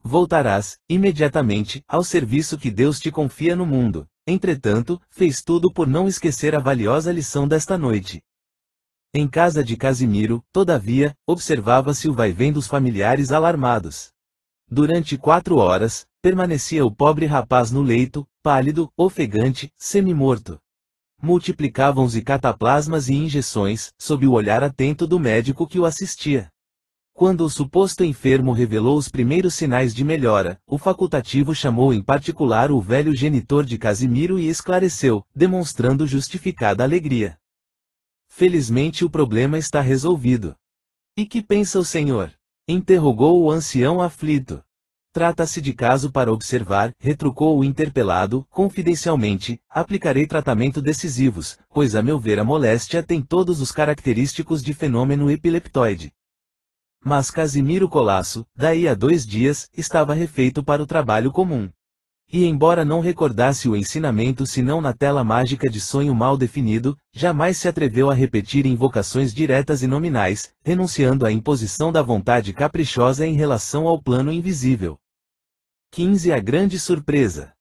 Voltarás, imediatamente, ao serviço que Deus te confia no mundo. Entretanto, fez tudo por não esquecer a valiosa lição desta noite. Em casa de Casimiro, todavia, observava-se o vai-vem dos familiares alarmados. Durante 4 horas, permanecia o pobre rapaz no leito, pálido, ofegante, semi-morto. Multiplicavam-se cataplasmas e injeções, sob o olhar atento do médico que o assistia. Quando o suposto enfermo revelou os primeiros sinais de melhora, o facultativo chamou em particular o velho genitor de Casimiro e esclareceu, demonstrando justificada alegria: Felizmente o problema está resolvido. E que pensa o senhor? Interrogou o ancião aflito. Trata-se de caso para observar, retrucou o interpelado, confidencialmente: aplicarei tratamento decisivos, pois a meu ver a moléstia tem todos os característicos de fenômeno epileptoide. Mas Casimiro Colasso, daí a 2 dias, estava refeito para o trabalho comum. E embora não recordasse o ensinamento senão na tela mágica de sonho mal definido, jamais se atreveu a repetir invocações diretas e nominais, renunciando à imposição da vontade caprichosa em relação ao plano invisível. 15 A grande surpresa.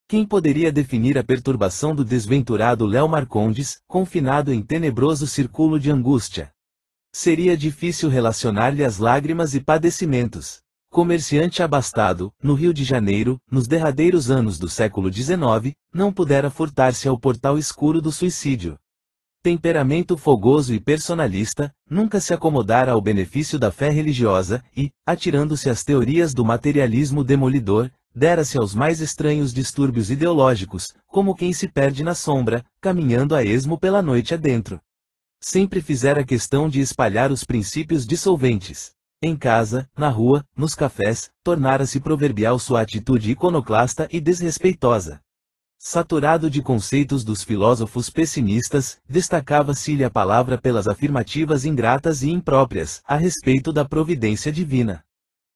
Quem poderia definir a perturbação do desventurado Léo Marcondes, confinado em tenebroso círculo de angústia? Seria difícil relacionar-lhe as lágrimas e padecimentos. Comerciante abastado, no Rio de Janeiro, nos derradeiros anos do século XIX, não pudera furtar-se ao portal escuro do suicídio. Temperamento fogoso e personalista, nunca se acomodara ao benefício da fé religiosa e, atirando-se às teorias do materialismo demolidor, dera-se aos mais estranhos distúrbios ideológicos, como quem se perde na sombra, caminhando a esmo pela noite adentro. Sempre fizera questão de espalhar os princípios dissolventes. Em casa, na rua, nos cafés, tornara-se proverbial sua atitude iconoclasta e desrespeitosa. Saturado de conceitos dos filósofos pessimistas, destacava-se-lhe a palavra pelas afirmativas ingratas e impróprias, a respeito da providência divina.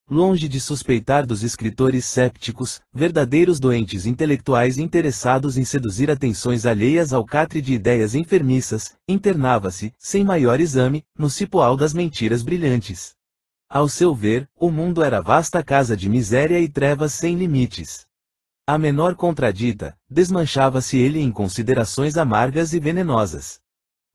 Longe de suspeitar dos escritores sépticos, verdadeiros doentes intelectuais interessados em seduzir atenções alheias ao catre de ideias enfermiças, internava-se, sem maior exame, no cipoal das mentiras brilhantes. Ao seu ver, o mundo era vasta casa de miséria e trevas sem limites. A menor contradita, desmanchava-se ele em considerações amargas e venenosas.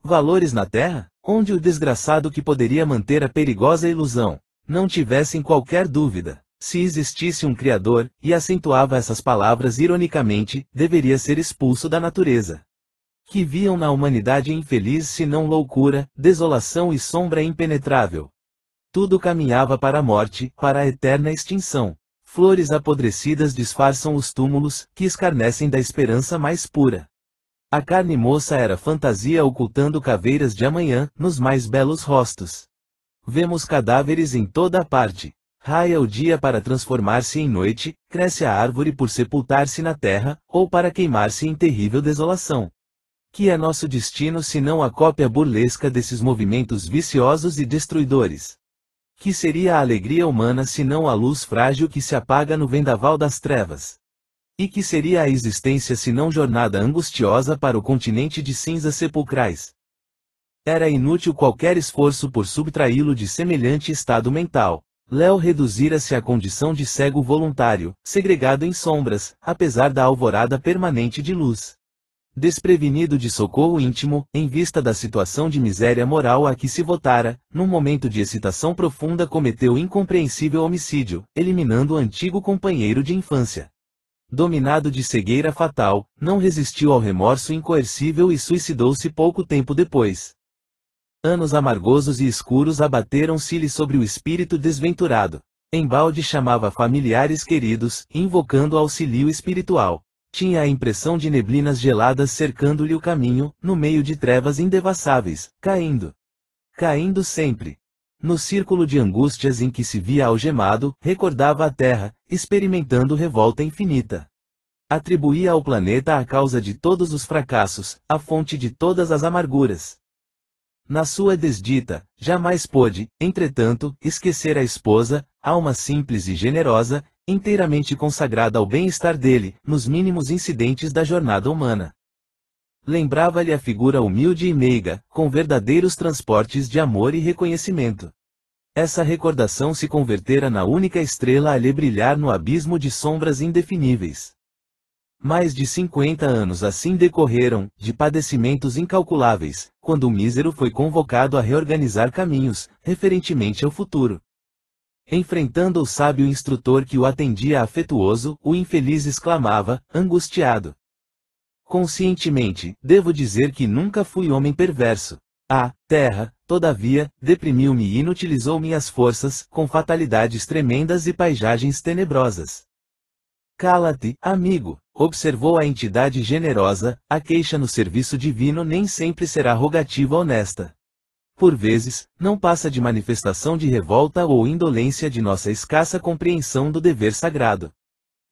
Valores na terra, onde o desgraçado que poderia manter a perigosa ilusão não tivessem qualquer dúvida, se existisse um Criador, e acentuava essas palavras ironicamente, deveria ser expulso da natureza. Que viam na humanidade infeliz senão loucura, desolação e sombra impenetrável. Tudo caminhava para a morte, para a eterna extinção. Flores apodrecidas disfarçam os túmulos, que escarnecem da esperança mais pura. A carne moça era fantasia ocultando caveiras de amanhã, nos mais belos rostos. Vemos cadáveres em toda a parte. Raia o dia para transformar-se em noite, cresce a árvore por sepultar-se na terra, ou para queimar-se em terrível desolação. Que é nosso destino senão a cópia burlesca desses movimentos viciosos e destruidores? Que seria a alegria humana senão a luz frágil que se apaga no vendaval das trevas? E que seria a existência senão jornada angustiosa para o continente de cinzas sepulcrais? Era inútil qualquer esforço por subtraí-lo de semelhante estado mental. Léo reduzira-se à condição de cego voluntário, segregado em sombras, apesar da alvorada permanente de luz. Desprevenido de socorro íntimo, em vista da situação de miséria moral a que se votara, num momento de excitação profunda cometeu incompreensível homicídio, eliminando o antigo companheiro de infância. Dominado de cegueira fatal, não resistiu ao remorso incoercível e suicidou-se pouco tempo depois. Anos amargosos e escuros abateram-se-lhe sobre o espírito desventurado. Embalde chamava familiares queridos, invocando auxílio espiritual. Tinha a impressão de neblinas geladas cercando-lhe o caminho, no meio de trevas indevassáveis, caindo. Caindo sempre. No círculo de angústias em que se via algemado, recordava a terra, experimentando revolta infinita. Atribuía ao planeta a causa de todos os fracassos, a fonte de todas as amarguras. Na sua desdita, jamais pôde, entretanto, esquecer a esposa, alma simples e generosa, inteiramente consagrada ao bem-estar dele, nos mínimos incidentes da jornada humana. Lembrava-lhe a figura humilde e meiga, com verdadeiros transportes de amor e reconhecimento. Essa recordação se convertera na única estrela a lhe brilhar no abismo de sombras indefiníveis. Mais de 50 anos assim decorreram, de padecimentos incalculáveis, quando o mísero foi convocado a reorganizar caminhos, referentemente ao futuro. Enfrentando o sábio instrutor que o atendia afetuoso, o infeliz exclamava, angustiado: conscientemente, devo dizer que nunca fui homem perverso. A terra, todavia, deprimiu-me e inutilizou minhas forças, com fatalidades tremendas e paisagens tenebrosas. Cala-te, amigo, observou a entidade generosa, a queixa no serviço divino nem sempre será rogativa honesta. Por vezes, não passa de manifestação de revolta ou indolência de nossa escassa compreensão do dever sagrado.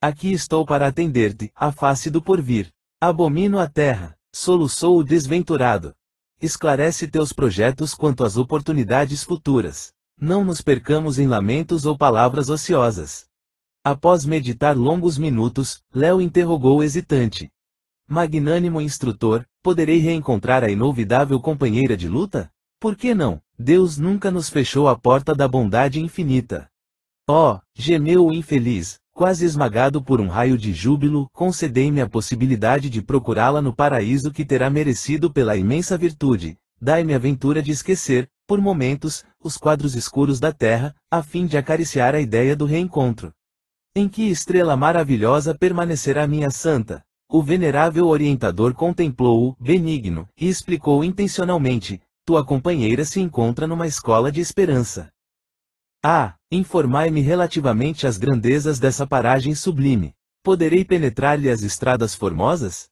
Aqui estou para atender-te, a face do porvir. Abomino a terra, soluçou o desventurado. Esclarece teus projetos quanto às oportunidades futuras. Não nos percamos em lamentos ou palavras ociosas. Após meditar longos minutos, Léo interrogou hesitante: magnânimo instrutor, poderei reencontrar a inolvidável companheira de luta? Por que não? Deus nunca nos fechou a porta da bondade infinita. Oh, gemeu o infeliz, Quase esmagado por um raio de júbilo, concedei-me a possibilidade de procurá-la no paraíso que terá merecido pela imensa virtude. Dai-me a ventura de esquecer, por momentos, os quadros escuros da terra, a fim de acariciar a ideia do reencontro. Em que estrela maravilhosa permanecerá minha santa? O venerável orientador contemplou-o, benigno, e explicou intencionalmente: tua companheira se encontra numa escola de esperança. Ah, informai-me relativamente às grandezas dessa paragem sublime. Poderei penetrar-lhe as estradas formosas?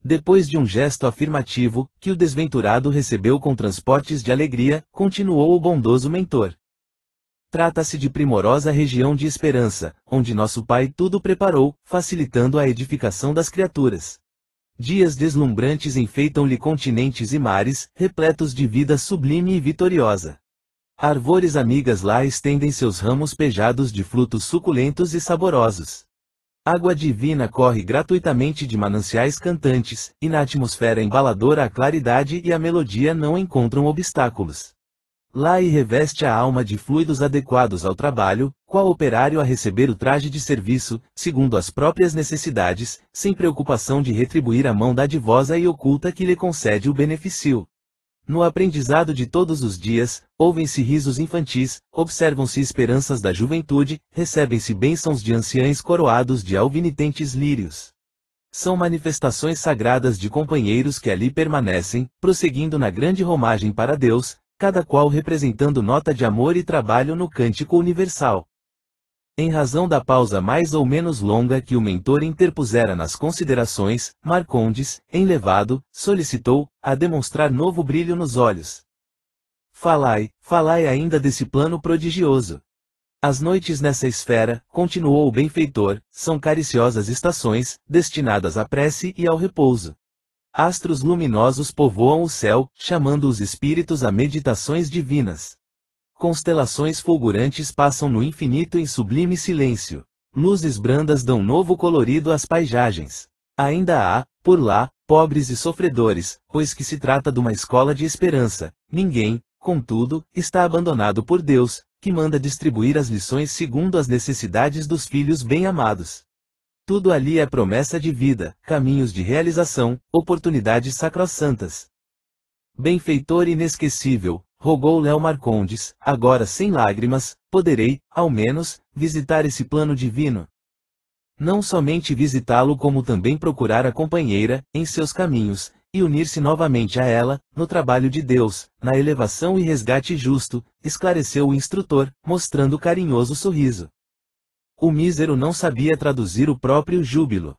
Depois de um gesto afirmativo, que o desventurado recebeu com transportes de alegria, continuou o bondoso mentor. Trata-se de primorosa região de esperança, onde nosso Pai tudo preparou, facilitando a edificação das criaturas. Dias deslumbrantes enfeitam-lhe continentes e mares, repletos de vida sublime e vitoriosa. Árvores amigas lá estendem seus ramos pejados de frutos suculentos e saborosos. Água divina corre gratuitamente de mananciais cantantes, e na atmosfera embaladora a claridade e a melodia não encontram obstáculos. Lá e reveste a alma de fluidos adequados ao trabalho, qual operário a receber o traje de serviço, segundo as próprias necessidades, sem preocupação de retribuir a mão dadivosa e oculta que lhe concede o benefício. No aprendizado de todos os dias, ouvem-se risos infantis, observam-se esperanças da juventude, recebem-se bênçãos de anciães coroados de alvinitentes lírios. São manifestações sagradas de companheiros que ali permanecem, prosseguindo na grande romagem para Deus, cada qual representando nota de amor e trabalho no cântico universal. Em razão da pausa mais ou menos longa que o mentor interpusera nas considerações, Marcondes, enlevado, solicitou, a demonstrar novo brilho nos olhos. Falai ainda desse plano prodigioso. As noites nessa esfera, continuou o benfeitor, são cariciosas estações, destinadas à prece e ao repouso. Astros luminosos povoam o céu, chamando os espíritos a meditações divinas. Constelações fulgurantes passam no infinito em sublime silêncio. Luzes brandas dão novo colorido às paisagens. Ainda há, por lá, pobres e sofredores, pois que se trata de uma escola de esperança. Ninguém, contudo, está abandonado por Deus, que manda distribuir as lições segundo as necessidades dos filhos bem-amados. Tudo ali é promessa de vida, caminhos de realização, oportunidades sacrossantas. Benfeitor inesquecível, rogou Léo Marcondes, agora sem lágrimas, poderei, ao menos, visitar esse plano divino. Não somente visitá-lo como também procurar a companheira, em seus caminhos, e unir-se novamente a ela, no trabalho de Deus, na elevação e resgate justo, esclareceu o instrutor, mostrando carinhoso sorriso. O mísero não sabia traduzir o próprio júbilo.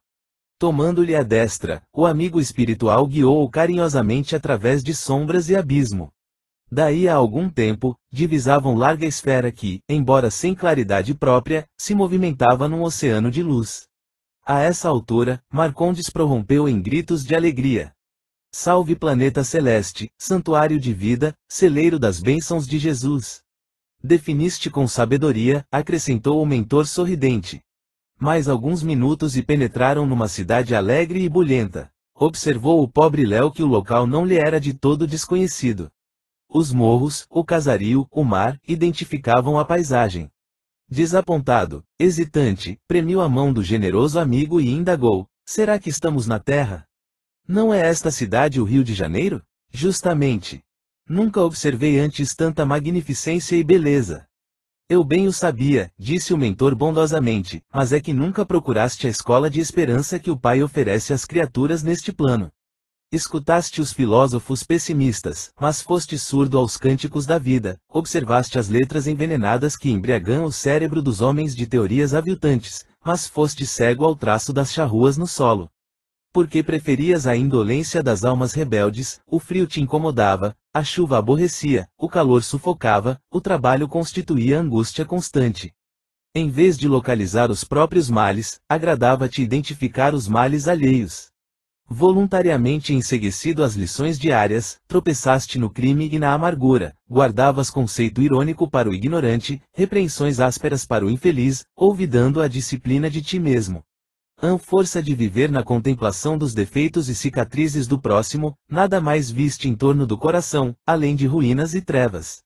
Tomando-lhe a destra, o amigo espiritual guiou-o carinhosamente através de sombras e abismo. Daí a algum tempo, divisavam larga esfera que, embora sem claridade própria, se movimentava num oceano de luz. A essa altura, Marcondes prorrompeu em gritos de alegria. Salve planeta celeste, santuário de vida, celeiro das bênçãos de Jesus! Definiste com sabedoria, acrescentou o mentor sorridente. Mais alguns minutos e penetraram numa cidade alegre e bulhenta. Observou o pobre Léo que o local não lhe era de todo desconhecido. Os morros, o casario, o mar, identificavam a paisagem. Desapontado, hesitante, premiu a mão do generoso amigo e indagou: será que estamos na Terra? Não é esta cidade o Rio de Janeiro? Justamente. Nunca observei antes tanta magnificência e beleza. Eu bem o sabia, disse o mentor bondosamente, mas é que nunca procuraste a escola de esperança que o Pai oferece às criaturas neste plano. Escutaste os filósofos pessimistas, mas foste surdo aos cânticos da vida, observaste as letras envenenadas que embriagam o cérebro dos homens de teorias aviltantes, mas foste cego ao traço das charruas no solo. Porque preferias a indolência das almas rebeldes, o frio te incomodava, a chuva aborrecia, o calor sufocava, o trabalho constituía angústia constante. Em vez de localizar os próprios males, agradava-te identificar os males alheios. Voluntariamente enseguecido às lições diárias, tropeçaste no crime e na amargura, guardavas conceito irônico para o ignorante, repreensões ásperas para o infeliz, olvidando a disciplina de ti mesmo. Força de viver na contemplação dos defeitos e cicatrizes do próximo, nada mais viste em torno do coração, além de ruínas e trevas.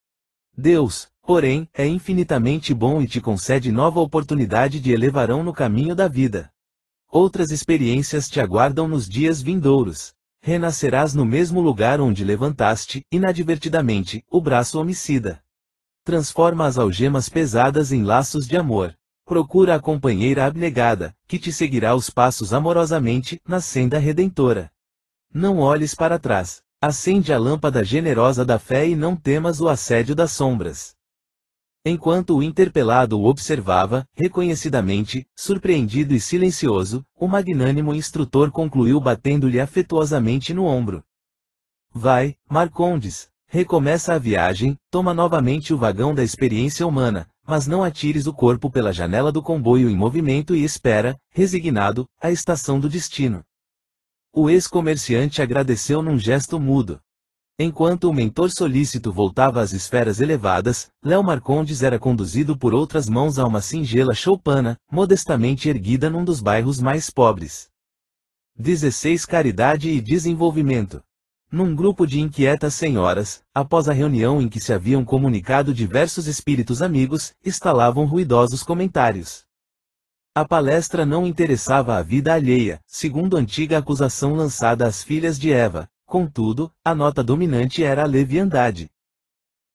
Deus, Porém, é infinitamente bom e te concede nova oportunidade de elevarão no caminho da vida. Outras experiências te aguardam nos dias vindouros. Renascerás no mesmo lugar onde levantaste, inadvertidamente, o braço homicida. Transforma as algemas pesadas em laços de amor. Procura a companheira abnegada, que te seguirá os passos amorosamente, na senda redentora. Não olhes para trás. Acende a lâmpada generosa da fé e não temas o assédio das sombras. Enquanto o interpelado o observava, reconhecidamente, surpreendido e silencioso, o magnânimo instrutor concluiu batendo-lhe afetuosamente no ombro. Vai, Marcondes, recomeça a viagem, toma novamente o vagão da experiência humana, mas não atires o corpo pela janela do comboio em movimento e espera, resignado, a estação do destino. O ex-comerciante agradeceu num gesto mudo. Enquanto o mentor solícito voltava às esferas elevadas, Léo Marcondes era conduzido por outras mãos a uma singela choupana, modestamente erguida num dos bairros mais pobres. 16 Caridade e Desenvolvimento. Num grupo de inquietas senhoras, após a reunião em que se haviam comunicado diversos espíritos amigos, estalavam ruidosos comentários. A palestra não interessava a vida alheia, segundo a antiga acusação lançada às filhas de Eva. Contudo, a nota dominante era a leviandade.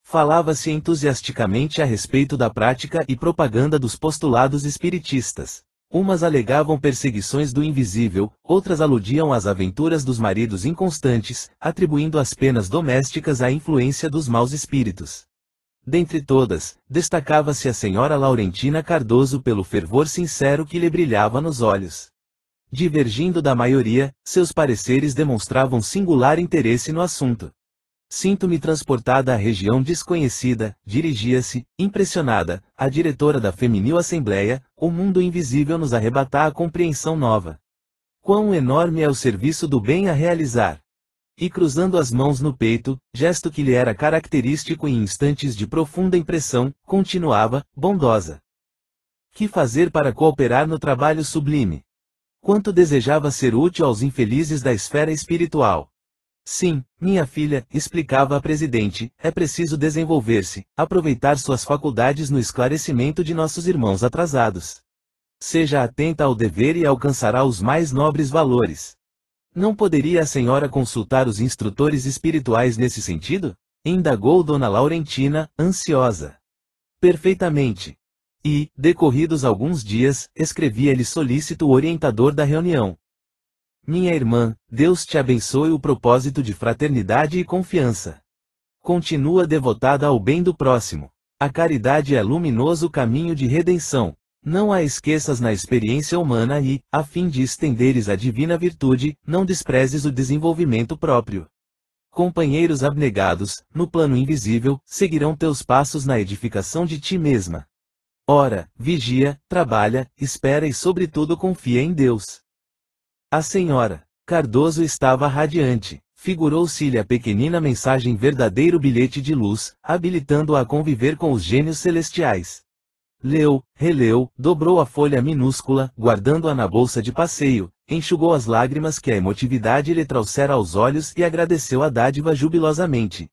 Falava-se entusiasticamente a respeito da prática e propaganda dos postulados espiritistas. Umas alegavam perseguições do invisível, outras aludiam às aventuras dos maridos inconstantes, atribuindo as penas domésticas à influência dos maus espíritos. Dentre todas, destacava-se a senhora Laurentina Cardoso pelo fervor sincero que lhe brilhava nos olhos. Divergindo da maioria, seus pareceres demonstravam singular interesse no assunto. Sinto-me transportada à região desconhecida, dirigia-se, impressionada, a diretora da Feminil Assembleia, o mundo invisível nos arrebata a compreensão nova. Quão enorme é o serviço do bem a realizar! E cruzando as mãos no peito, gesto que lhe era característico em instantes de profunda impressão, continuava, bondosa. Que fazer para cooperar no trabalho sublime? Quanto desejava ser útil aos infelizes da esfera espiritual. Sim, minha filha, explicava a presidente, é preciso desenvolver-se, aproveitar suas faculdades no esclarecimento de nossos irmãos atrasados. Seja atenta ao dever e alcançará os mais nobres valores. Não poderia a senhora consultar os instrutores espirituais nesse sentido? Indagou Dona Laurentina, ansiosa. Perfeitamente. E, decorridos alguns dias, escrevia-lhe solícito o orientador da reunião. Minha irmã, Deus te abençoe o propósito de fraternidade e confiança. Continua devotada ao bem do próximo. A caridade é luminoso caminho de redenção. Não a esqueças na experiência humana e, a fim de estenderes a divina virtude, não desprezes o desenvolvimento próprio. Companheiros abnegados, no plano invisível, seguirão teus passos na edificação de ti mesma. Ora, vigia, trabalha, espera e sobretudo confia em Deus. A senhora Cardoso estava radiante. Figurou-se-lhe a pequenina mensagem verdadeiro bilhete de luz, habilitando-a a conviver com os gênios celestiais. Leu, releu, dobrou a folha minúscula, guardando-a na bolsa de passeio, enxugou as lágrimas que a emotividade lhe trouxera aos olhos e agradeceu a dádiva jubilosamente.